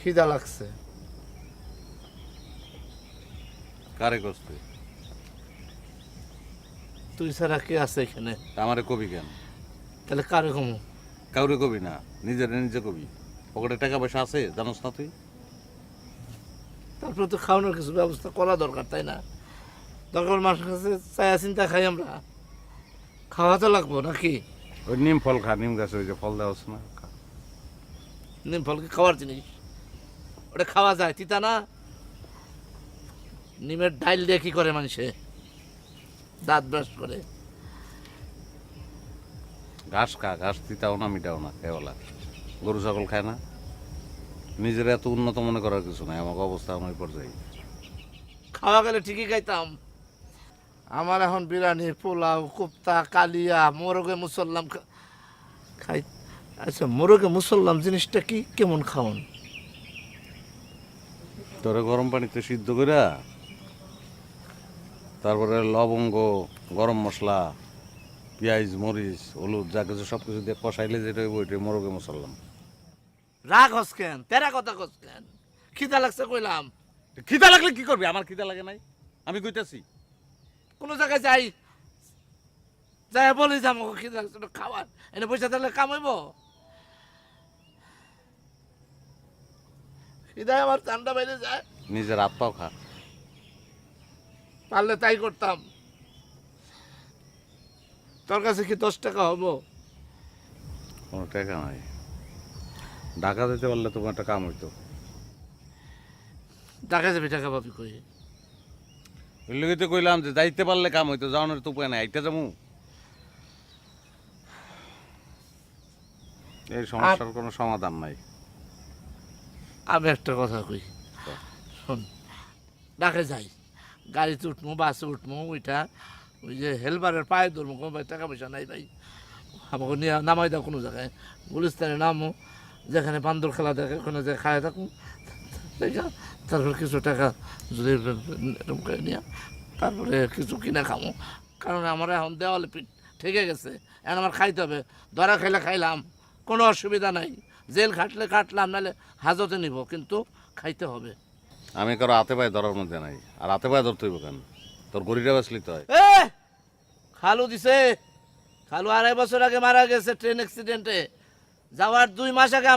খিদা লাগছে। কারে করতে তুই ছাড়া কে আছে এখানে? আমারে কবি কেন? তাহলে কারে কমু? কাউরে কবি না, নিজের নিজে কবি। পকেটে টাকা পয়সা আছে জানোস না তুই? তারপরে তো খাওয়ানোর কিছু ব্যবস্থা করা দরকার, তাই না? দরকার মানুষের কাছে চায়া চিন্তা খাই আমরা, খাওয়া তো লাগবো নাকি? ওই নিম ফল খা, নিম গাছে ওই যে ফল দেওয়া না খা। নিম ফল কি খাওয়ার জিনিস? ওটা খাওয়া যায়, তিতা না? নিমের ডাইল দিয়ে কি করে মানুষে? দাঁত ব্রাশ করে। ঘাস খা, ঘাস দিতাও না মিটাও না খেয়েওলা। গরু ছাগল খায় না। নিজের এত উন্নত মনে করার কিছু নাই, আমাকে অবস্থা আমার পর্যায়ে। খাওয়া গেলে ঠিকই খাইতাম। আমার এখন বিরিয়ানি, পোলাও, কোপ্তা, কালিয়া, মোরগে মুসল্লাম খাই। আচ্ছা, মোরগে মুসল্লাম জিনিসটা কি, কেমন খাওয়ান? তোরে গরম পানিতে সিদ্ধ কইরা তারপরে লবঙ্গ, গরম মশলা, পেঁয়াজ, মরিচ, হলুদ যা কিছু সব কিছু দিয়ে কষাইলে যেটা হইব ওইটাই মোরগে মুসল্লাম। রাগ হস কেন? তেরা কথা কস কেন? খিদা লাগছে কইলাম। খিদা লাগলে কি করবি? আমার খিদা লাগে নাই, আমি কইতাছি। কোনো জায়গায় যাই, যাই বলি যে আমাকে খিদা লাগছে, একটু খাওয়ান। এনে পয়সা থাকলে কামাইব? খিদায় আমার ঠান্ডা বাইরে যায়। নিজের হাত পাও খা। পারলে তাই করতাম। তোর কাছে কি 10 টাকা হবো? কোনো টাকা নাই। ঢাকা দিতে পারলে তোমার একটা কাম হইতো। টাকা যাবে, টাকা পাবি কই? ওই লোকই তো কইলাম যে যাইতে পারলে কাম হইতো, যাওয়ানোর তো উপায় নাই, আইটা যাবো। এই সমস্যার কোনো সমাধান নাই। আমি একটা কথা কই, শোন। ঢাকা যাই, গাড়িতে উঠবো, বাসে উঠবো, ওইটা ওই যে হেলপারের পায়ে ধরবো, কোনো ভাই টাকা পয়সা নাই ভাই, আমাকে নিয়ে নামাই দাও কোনো জায়গায়, গুলিস্তানে নামো, যেখানে বান্দর খেলা দেখে ওখানে যে খায় থাকুন, তারপর কিছু টাকা যদি এরকম করে নিয়ে তারপরে কিছু কিনে খামো। কারণ আমার এখন দেওয়ালে পিঠ ঠেকে গেছে, এখন আমার খাইতে হবে। ধরা খাইলে খাইলাম, কোনো অসুবিধা নাই, জেল খাটলে কাটলাম, নাহলে হাজতে নিব, কিন্তু খাইতে হবে। আমি কারো হাতে পায়ে ধরার মধ্যে নাই, আর হাতে পায়ে ধরতে হইব কেন? তোর গরিটা বাঁচলি তো হয়। এ খালু দিছে, খালু 2.5 বছর আগে মারা গেছে ট্রেন অ্যাক্সিডেন্টে, যাওয়ার 2 মাস আগে